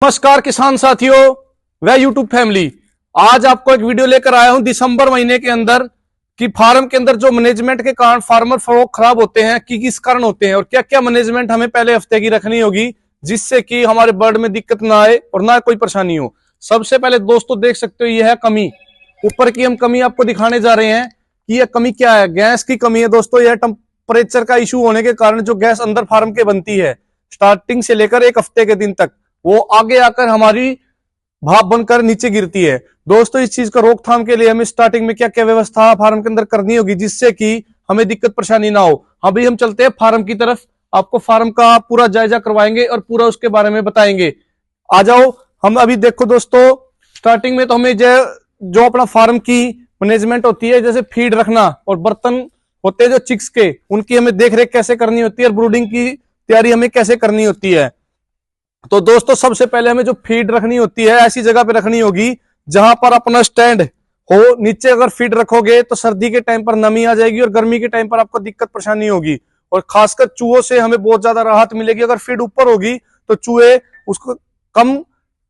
नमस्कार किसान साथियों व यूट्यूब फैमिली। आज आपको एक वीडियो लेकर आया हूं दिसंबर महीने के अंदर कि फार्म के अंदर जो मैनेजमेंट के कारण फार्मर फ्लॉक खराब होते हैं कि किस कारण होते हैं और क्या क्या मैनेजमेंट हमें पहले हफ्ते की रखनी होगी जिससे कि हमारे बर्ड में दिक्कत ना आए और ना कोई परेशानी हो। सबसे पहले दोस्तों देख सकते हो यह है कमी, ऊपर की हम कमी आपको दिखाने जा रहे हैं कि यह कमी क्या है। गैस की कमी है दोस्तों। यह टेम्परेचर का इशू होने के कारण जो गैस अंदर फार्म के बनती है स्टार्टिंग से लेकर एक हफ्ते के दिन तक वो आगे आकर हमारी भाप बनकर नीचे गिरती है। दोस्तों इस चीज का रोकथाम के लिए हमें स्टार्टिंग में क्या क्या व्यवस्था फार्म के अंदर करनी होगी जिससे कि हमें दिक्कत परेशानी ना हो। अभी हम चलते हैं फार्म की तरफ, आपको फार्म का पूरा जायजा करवाएंगे और पूरा उसके बारे में बताएंगे। आ जाओ। हम अभी देखो दोस्तों स्टार्टिंग में तो हमें जो अपना फार्म की मैनेजमेंट होती है जैसे फीड रखना और बर्तन होते हैं जो चिक्स के, उनकी हमें देख रेख कैसे करनी होती है और ब्रूडिंग की तैयारी हमें कैसे करनी होती है। तो दोस्तों सबसे पहले हमें जो फीड रखनी होती है ऐसी जगह पे रखनी होगी जहां पर अपना स्टैंड हो। नीचे अगर फीड रखोगे तो सर्दी के टाइम पर नमी आ जाएगी और गर्मी के टाइम पर आपको दिक्कत परेशानी होगी और खासकर चूहों से हमें बहुत ज्यादा राहत मिलेगी। अगर फीड ऊपर होगी तो चूहे उसको कम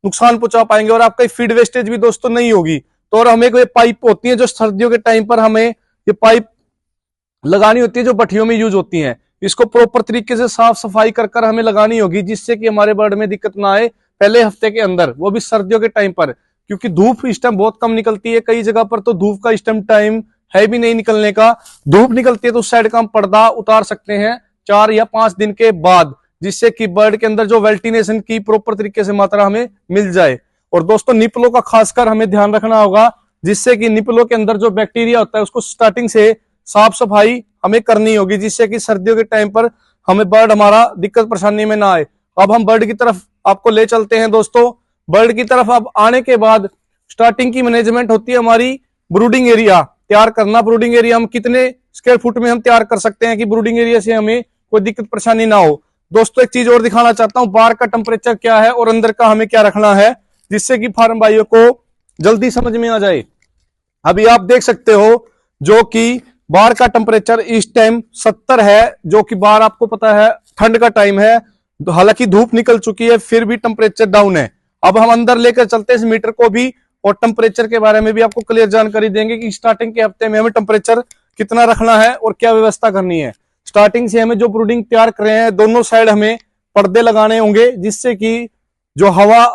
नुकसान पहुंचा पाएंगे और आपका फीड वेस्टेज भी दोस्तों नहीं होगी। तो और हमें कोई पाइप होती है जो सर्दियों के टाइम पर हमें ये पाइप लगानी होती है जो भट्टियों में यूज होती है। इसको प्रॉपर तरीके से साफ सफाई कर हमें लगानी होगी जिससे कि हमारे बर्ड में दिक्कत ना आए पहले हफ्ते के अंदर, वो भी सर्दियों के टाइम पर, क्योंकि धूप इस टाइम बहुत कम निकलती है। कई जगह पर तो धूप का इस टाइम है भी नहीं निकलने का। धूप निकलती है तो उस साइड का हम पर्दा उतार सकते हैं 4 या 5 दिन के बाद, जिससे कि बर्ड के अंदर जो वेंटिलेशन की प्रॉपर तरीके से मात्रा हमें मिल जाए। और दोस्तों निपलों का खासकर हमें ध्यान रखना होगा जिससे कि निपलों के अंदर जो बैक्टीरिया होता है उसको स्टार्टिंग से साफ सफाई हमें करनी होगी जिससे कि सर्दियों के टाइम पर हमें बर्ड हमारा दिक्कत परेशानी में ना आए। अब हम बर्ड की तरफ आपको ले चलते हैं दोस्तों। बर्ड की तरफ अब आने के बाद स्टार्टिंग की मैनेजमेंट होती है हमारी ब्रूडिंग एरिया तैयार करना। ब्रूडिंग एरिया हम कितने स्क्वायर फुट में हम तैयार कर सकते हैं कि ब्रूडिंग एरिया से हमें कोई दिक्कत परेशानी ना हो। दोस्तों एक चीज और दिखाना चाहता हूं, बाहर का टेम्परेचर क्या है और अंदर का हमें क्या रखना है जिससे कि फार्म भाइयों को जल्दी समझ में आ जाए। अभी आप देख सकते हो जो कि बाहर का टेम्परेचर इस टाइम 70 है, जो कि बाहर आपको पता है ठंड का टाइम है। हालांकि धूप निकल चुकी है फिर भी टेम्परेचर डाउन है। अब हम अंदर लेकर चलते हैं इस मीटर को भी और टेम्परेचर के बारे में भी आपको क्लियर जानकारी देंगे कि स्टार्टिंग के हफ्ते में हमें टेम्परेचर कितना रखना है और क्या व्यवस्था करनी है। स्टार्टिंग से हमें जो ब्रूडिंग तैयार कर रहे हैं दोनों साइड हमें पर्दे लगाने होंगे जिससे कि जो हवा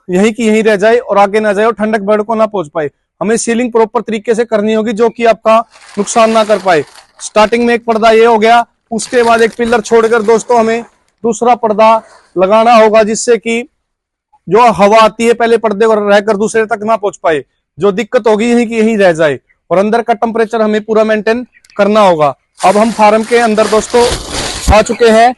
यहीं की यहीं रह जाए और आगे ना जाए और ठंडक बर्ड को ना पहुंच पाए। हमें सीलिंग प्रॉपर तरीके से करनी होगी जो कि आपका नुकसान ना कर पाए। स्टार्टिंग में एक पर्दा ये हो गया, उसके बाद एक पिलर छोड़कर दोस्तों हमें दूसरा पर्दा लगाना होगा जिससे कि जो हवा आती है पहले पर्दे को रहकर दूसरे तक ना पहुंच पाए, जो दिक्कत होगी यहीं की यहीं रह जाए। और अंदर का टेम्परेचर हमें पूरा मेंटेन करना होगा। अब हम फार्म के अंदर दोस्तों आ चुके हैं।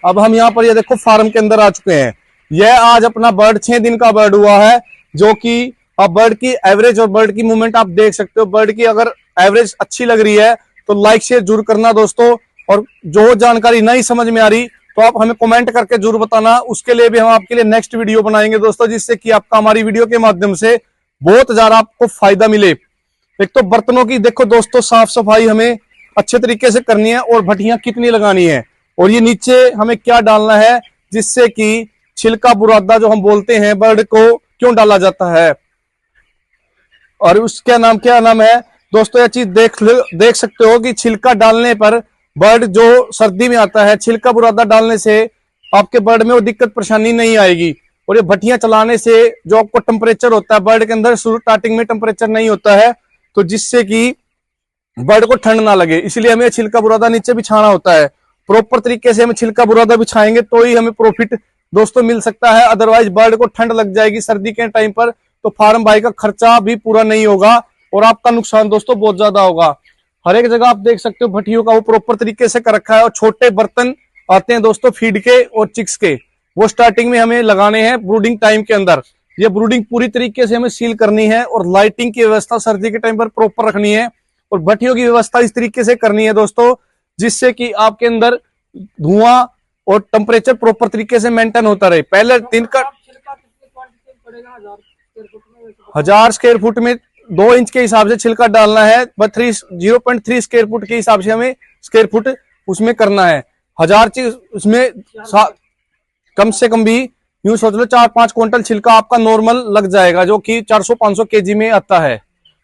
अब हम यहाँ पर ये देखो फार्म के अंदर आ चुके हैं। यह आज अपना बर्ड 6 दिन का बर्ड हुआ है, जो कि अब बर्ड की एवरेज और बर्ड की मूवमेंट आप देख सकते हो। बर्ड की अगर एवरेज अच्छी लग रही है तो लाइक शेयर जरूर करना दोस्तों, और जो जानकारी नहीं समझ में आ रही तो आप हमें कमेंट करके जरूर बताना। उसके लिए भी हम आपके लिए नेक्स्ट वीडियो बनाएंगे दोस्तों जिससे कि आपका हमारी वीडियो के माध्यम से बहुत ज्यादा आपको फायदा मिले। एक तो बर्तनों की देखो दोस्तों साफ सफाई हमें अच्छे तरीके से करनी है और भट्टियां कितनी लगानी है और ये नीचे हमें क्या डालना है जिससे कि छिलका बुरादा जो हम बोलते हैं बर्ड को क्यों डाला जाता है और उसका नाम क्या नाम है दोस्तों। यह चीज देख सकते हो कि छिलका डालने पर बर्ड जो सर्दी में आता है छिलका बुरादा डालने से आपके बर्ड में वो दिक्कत परेशानी नहीं आएगी। और ये भट्टियां चलाने से जो आपको टेम्परेचर होता है बर्ड के अंदर स्टार्टिंग में टेम्परेचर नहीं होता है तो जिससे कि बर्ड को ठंड ना लगे, इसलिए हमें छिलका बुरादा नीचे बिछाना होता है। प्रॉपर तरीके से हमें छिलका बुरादा बिछाएंगे तो ही हमें प्रॉफिट दोस्तों मिल सकता है, अदरवाइज बर्ड को ठंड लग जाएगी सर्दी के टाइम पर तो फार्म भाई का खर्चा भी पूरा नहीं होगा और आपका नुकसान दोस्तों बहुत ज्यादा होगा। हर एक जगह आप देख सकते हो भट्टियों का वो प्रॉपर तरीके से कर रखा है। और छोटे बर्तन आते हैं दोस्तों फीड के और चिक्स के, वो स्टार्टिंग में हमें लगाने हैं ब्रूडिंग टाइम के अंदर। ये ब्रूडिंग पूरी तरीके से हमें सील करनी है और लाइटिंग की व्यवस्था सर्दी के टाइम पर प्रॉपर रखनी है और भट्टियों की व्यवस्था इस तरीके से करनी है दोस्तों जिससे कि आपके अंदर धुआं और टेम्परेचर प्रॉपर तरीके से मेंटेन होता रहे। पहले दिन का 1000 स्क्वायर फुट में 2 इंच के हिसाब से छिलका डालना है, 0.3 स्क्वायर फुट के हिसाब से हमें स्क्वायर फुट उसमें करना है। 1000 चीज उसमें कम से कम भी यूं सोच लो 4-5 क्विंटल छिलका आपका नॉर्मल लग जाएगा, जो कि 400-500 केजी में आता है।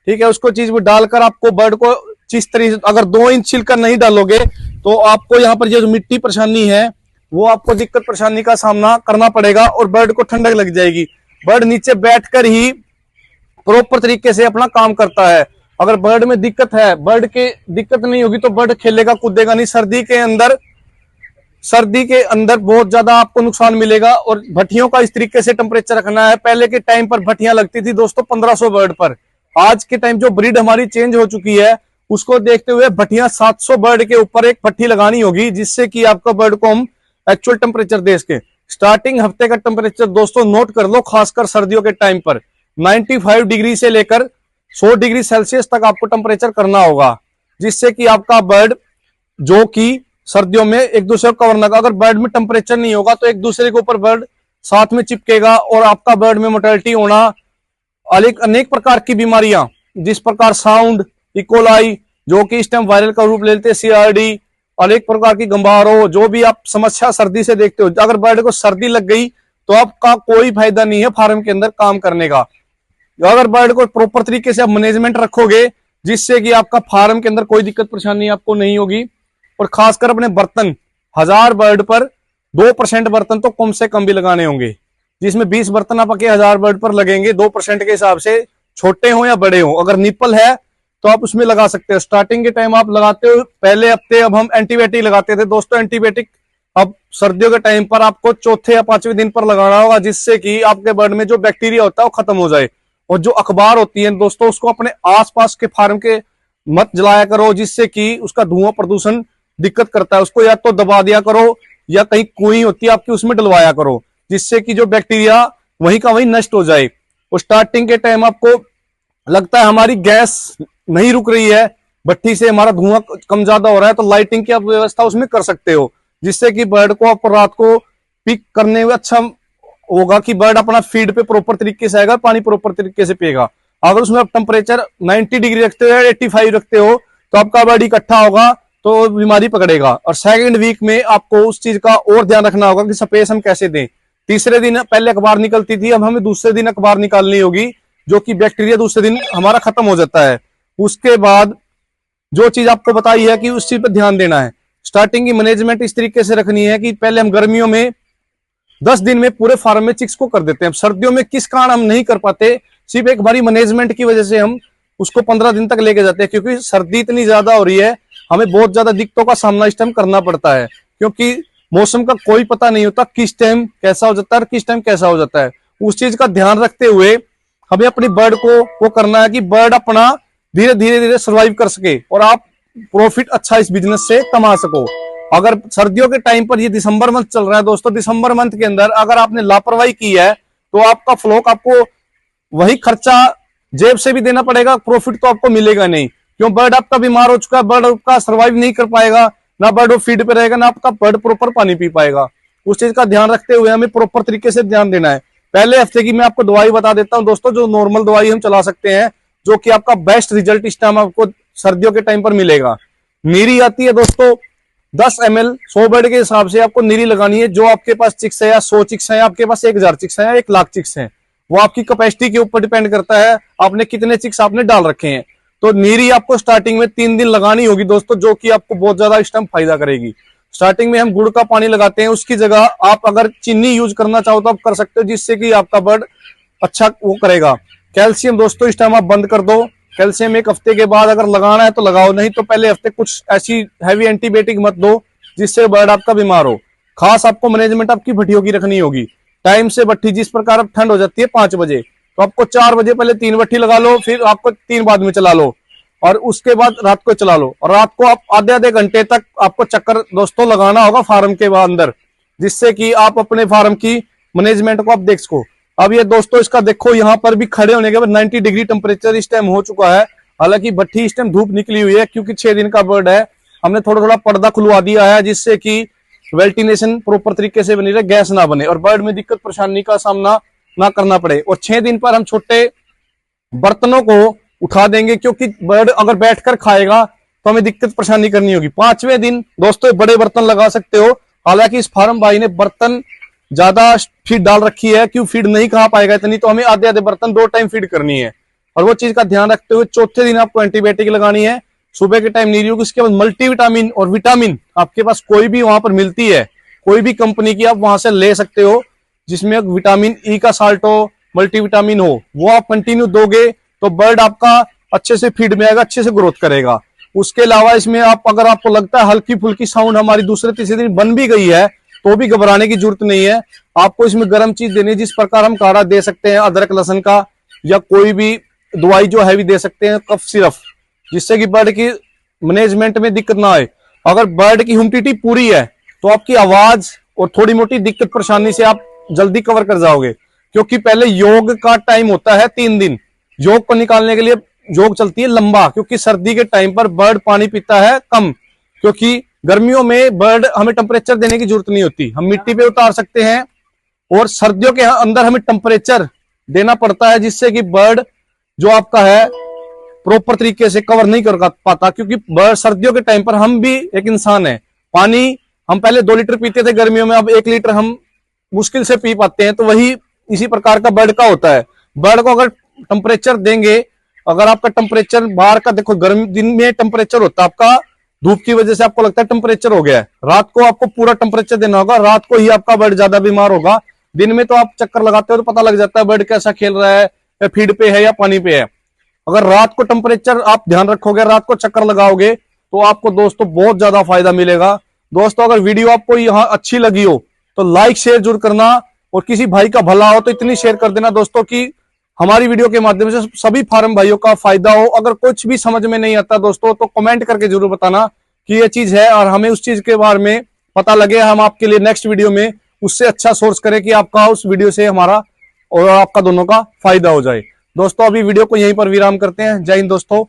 ठीक है, उसको चीज में डालकर आपको बर्ड को जिस तरीके से, अगर 2 इंच छिलका नहीं डालोगे तो आपको यहाँ पर ये जो मिट्टी परेशानी है वो आपको दिक्कत परेशानी का सामना करना पड़ेगा और बर्ड को ठंडक लग जाएगी। बर्ड नीचे बैठकर ही प्रॉपर तरीके से अपना काम करता है। अगर बर्ड में दिक्कत है, बर्ड के दिक्कत नहीं होगी तो बर्ड खेलेगा कूदेगा नहीं। सर्दी के अंदर बहुत ज्यादा आपको नुकसान मिलेगा। और भट्टियों का इस तरीके से टेम्परेचर रखना है। पहले के टाइम पर भट्टियां लगती थी दोस्तों 1500 बर्ड पर। आज के टाइम जो ब्रीड हमारी चेंज हो चुकी है उसको देखते हुए भट्टियां 700 बर्ड के ऊपर एक भट्टी लगानी होगी, जिससे कि आपका बर्ड को हम एक्चुअल टेम्परेचर दे सके। स्टार्टिंग हफ्ते का टेम्परेचर दोस्तों नोट कर लो, खासकर सर्दियों के टाइम पर 95 डिग्री से लेकर 100 डिग्री सेल्सियस तक आपको टेम्परेचर करना होगा, जिससे कि आपका बर्ड जो कि सर्दियों में एक दूसरे को कवर ना। अगर बर्ड में टेम्परेचर नहीं होगा तो एक दूसरे के ऊपर बर्ड साथ में चिपकेगा और आपका बर्ड में मोर्टेलिटी होना, अनेक प्रकार की बीमारियां, जिस प्रकार साउंड, इकोलाई, जो कि इस टाइम वायरल का रूप ले लेते हैं, CRD, अनेक प्रकार की गंबारो, जो भी आप समस्या सर्दी से देखते हो। अगर बर्ड को सर्दी लग गई तो आपका कोई फायदा नहीं है फार्म के अंदर काम करने का। अगर बर्ड को प्रॉपर तरीके से आप मैनेजमेंट रखोगे, जिससे कि आपका फार्म के अंदर कोई दिक्कत परेशानी आपको नहीं होगी। और खासकर अपने बर्तन 1000 बर्ड पर 2% बर्तन तो कम से कम भी लगाने होंगे, जिसमें 20 बर्तन आपके 1000 बर्ड पर लगेंगे 2% के हिसाब से, छोटे हो या बड़े हो। अगर निप्पल है तो आप उसमें लगा सकते हो। स्टार्टिंग के टाइम आप लगाते हो पहले हफ्ते, अब हम एंटीबायोटिक लगाते थे दोस्तों। एंटीबायोटिक अब सर्दियों के टाइम पर आपको चौथे या 5वें दिन पर लगाना होगा, जिससे कि आपके बर्ड में जो बैक्टीरिया होता है वो खत्म हो जाए। और जो अखबार होती है दोस्तों, उसको अपने आसपास के फार्म के मत जलाया करो, जिससे कि उसका धुआं प्रदूषण दिक्कत करता है। उसको या तो दबा दिया करो या कहीं कुई होती है आपकी उसमें डलवाया करो, जिससे कि जो बैक्टीरिया वहीं का वहीं नष्ट हो जाए। और स्टार्टिंग के टाइम आपको लगता है हमारी गैस नहीं रुक रही है, भट्टी से हमारा धुआं कम ज्यादा हो रहा है, तो लाइटिंग की आप व्यवस्था उसमें कर सकते हो, जिससे कि बर्ड को आप रात को पिक करने में अच्छा होगा कि बर्ड अपना फीड पे प्रॉपर तरीके से आएगा, पानी प्रॉपर तरीके से पिएगा। अगर उसमें आप टेम्परेचर 90 डिग्री रखते हो या 85 रखते हो तो आपका बर्ड इकट्ठा होगा तो बीमारी पकड़ेगा। और सेकंड वीक में आपको उस चीज का और ध्यान रखना होगा कि स्पेस हम कैसे दें। तीसरे दिन पहले अखबार निकलती थी, अब हमें दूसरे दिन अखबार निकालनी होगी, जो कि बैक्टीरिया दूसरे दिन हमारा खत्म हो जाता है। उसके बाद जो चीज आपको बताई है कि उस चीज पर ध्यान देना है। स्टार्टिंग की मैनेजमेंट इस तरीके से रखनी है कि पहले हम गर्मियों में 10 दिन में पूरे फार्म में चिक्स को कर देते हैं। सर्दियों में किस कारण हम नहीं कर पाते, सिर्फ एक बारी मैनेजमेंट की वजह से हम उसको 15 दिन तक लेके जाते हैं, क्योंकि सर्दी इतनी ज्यादा हो रही है, हमें बहुत ज्यादा दिक्कतों का सामना इस टाइम करना पड़ता है, क्योंकि मौसम का कोई पता नहीं होता किस टाइम कैसा हो जाता है और किस टाइम कैसा हो जाता है। उस चीज का ध्यान रखते हुए हमें अपनी बर्ड को वो करना है कि बर्ड अपना धीरे धीरे सर्वाइव कर सके और आप प्रॉफिट अच्छा इस बिजनेस से कमा सको। अगर सर्दियों के टाइम पर ये दिसंबर मंथ चल रहा है दोस्तों, दिसंबर मंथ के अंदर अगर आपने लापरवाही की है तो आपका फ्लॉक आपको वही खर्चा जेब से भी देना पड़ेगा, प्रॉफिट तो आपको मिलेगा नहीं। क्यों, बर्ड आपका बीमार हो चुका है, बर्ड आपका सर्वाइव नहीं कर पाएगा, ना बर्ड फीड पे रहेगा, ना आपका बर्ड प्रॉपर पानी पी पाएगा। उस चीज का ध्यान रखते हुए हमें प्रॉपर तरीके से ध्यान देना है। पहले हफ्ते की मैं आपको दवाई बता देता हूं दोस्तों, जो नॉर्मल दवाई हम चला सकते हैं, जो कि आपका बेस्ट रिजल्ट इस टाइम आपको सर्दियों के टाइम पर मिलेगा। नीरी आती है दोस्तों 10 ml 100 बर्ड के हिसाब से आपको नीरी लगानी है। जो आपके पास चिक्स है या 100 चिक्स है, आपके पास 1000 चिक्स है या 1 लाख चिक्स है, वो आपकी कैपेसिटी के ऊपर डिपेंड करता है आपने कितने चिक्स आपने डाल रखे हैं। तो नीरी आपको स्टार्टिंग में 3 दिन लगानी होगी दोस्तों, जो कि आपको बहुत ज्यादा इस टाइम फायदा करेगी। स्टार्टिंग में हम गुड़ का पानी लगाते हैं, उसकी जगह आप अगर चीनी यूज करना चाहो तो आप कर सकते हो, जिससे कि आपका बर्ड अच्छा वो करेगा। कैल्शियम दोस्तों इस टाइम आप बंद कर दो। कैल्शियम एक हफ्ते के बाद अगर लगाना है तो लगाओ, नहीं तो पहले हफ्ते कुछ ऐसी हैवी एंटीबायोटिक मत दो जिससे बर्ड आपका बीमार हो। खास आपको मैनेजमेंट आपकी भट्टियों की रखनी होगी। टाइम से भट्टी, जिस प्रकार अब ठंड हो जाती है 5 बजे, तो आपको 4 बजे पहले 3 भट्टी लगा लो, फिर आपको 3 बाद में चला लो और उसके बाद रात को चला लो। और रात को आप आधे घंटे तक आपको चक्कर दोस्तों लगाना होगा फार्म के अंदर, जिससे कि आप अपने फार्म की मैनेजमेंट को आप देख सको। अब ये दोस्तों इसका देखो, यहाँ पर भी खड़े होने के बाद 90 डिग्री टेम्परेचर इस टाइम हो चुका है। हालांकि भट्टी इस टाइम धूप निकली हुई है, क्योंकि 6 दिन का बर्ड है। हमने थोड़ा थोड़ा पर्दा खुलवा दिया है, जिससे कि वेंटिलेशन प्रॉपर तरीके से बनी रहे, गैस ना बने और बर्ड में दिक्कत परेशानी का सामना ना करना पड़े। और 6 दिन पर हम छोटे बर्तनों को उठा देंगे, क्योंकि बर्ड अगर बैठकर खाएगा तो हमें दिक्कत परेशानी करनी होगी। 5वें दिन दोस्तों बड़े बर्तन लगा सकते हो। हालांकि इस फार्म भाई ने बर्तन ज्यादा फीड डाल रखी है, क्यों फीड नहीं खा पाएगा इतनी, तो हमें आधे आधे बर्तन 2 टाइम फीड करनी है। और वो चीज का ध्यान रखते हुए चौथे दिन आपको एंटीबायोटिक लगानी है। सुबह के टाइम नीरियो, उसके बाद मल्टीविटामिन और विटामिन आपके पास कोई भी वहां पर मिलती है, कोई भी कंपनी की आप वहां से ले सकते हो, जिसमें विटामिन ई का साल्ट हो, मल्टीविटामिन हो, वो आप कंटिन्यू दोगे तो बर्ड आपका अच्छे से फीड में आएगा, अच्छे से ग्रोथ करेगा। उसके अलावा इसमें आप, अगर आपको लगता है हल्की फुल्की साउंड हमारी दूसरे तीसरे दिन बन भी गई है, तो भी घबराने की जरूरत नहीं है। आपको इसमें गर्म चीज देनी है, जिस प्रकार हम काढ़ा दे सकते हैं अदरक लहसुन का, या कोई भी दवाई जो है भी दे सकते हैं, कफ सिरप, जिससे कि बर्ड की मैनेजमेंट में दिक्कत ना आए। अगर बर्ड की ह्यूमिडिटी पूरी है तो आपकी आवाज और थोड़ी मोटी दिक्कत परेशानी से आप जल्दी कवर कर जाओगे, क्योंकि पहले योग का टाइम होता है 3 दिन। योग को निकालने के लिए योग चलती है लंबा, क्योंकि सर्दी के टाइम पर बर्ड पानी पीता है कम, क्योंकि गर्मियों में बर्ड हमें टेम्परेचर देने की जरूरत नहीं होती, हम मिट्टी पे उतार सकते हैं। और सर्दियों के अंदर हमें टेम्परेचर देना पड़ता है, जिससे कि बर्ड जो आपका है प्रॉपर तरीके से कवर नहीं कर पाता, क्योंकि बर्ड सर्दियों के टाइम पर, हम भी एक इंसान है, पानी हम पहले 2 लीटर पीते थे गर्मियों में, अब 1 लीटर हम मुश्किल से पी पाते हैं। तो वही इसी प्रकार का बर्ड का होता है। बर्ड को अगर टेम्परेचर देंगे, अगर आपका टेम्परेचर बाहर का, देखो गर्मी दिन में टेम्परेचर होता है आपका, धूप की वजह से आपको लगता है टेम्परेचर हो गया है, रात को आपको पूरा टेम्परेचर देना होगा, रात को ही आपका बर्ड ज्यादा बीमार होगा। दिन में तो आप चक्कर लगाते हो तो पता लग जाता है बर्ड कैसा खेल रहा है, या फीड पे है या पानी पे है। अगर रात को टेम्परेचर आप ध्यान रखोगे, रात को चक्कर लगाओगे, तो आपको दोस्तों बहुत ज्यादा फायदा मिलेगा। दोस्तों अगर वीडियो आपको यहाँ अच्छी लगी हो तो लाइक शेयर जरूर करना, और किसी भाई का भला हो तो इतनी शेयर कर देना दोस्तों कि हमारी वीडियो के माध्यम से सभी फार्म भाइयों का फायदा हो। अगर कुछ भी समझ में नहीं आता दोस्तों, तो कमेंट करके जरूर बताना कि ये चीज है, और हमें उस चीज के बारे में पता लगे, हम आपके लिए नेक्स्ट वीडियो में उससे अच्छा सोर्स करें कि आपका उस वीडियो से हमारा और आपका दोनों का फायदा हो जाए। दोस्तों अभी वीडियो को यहीं पर विराम करते हैं। जय हिंद दोस्तों।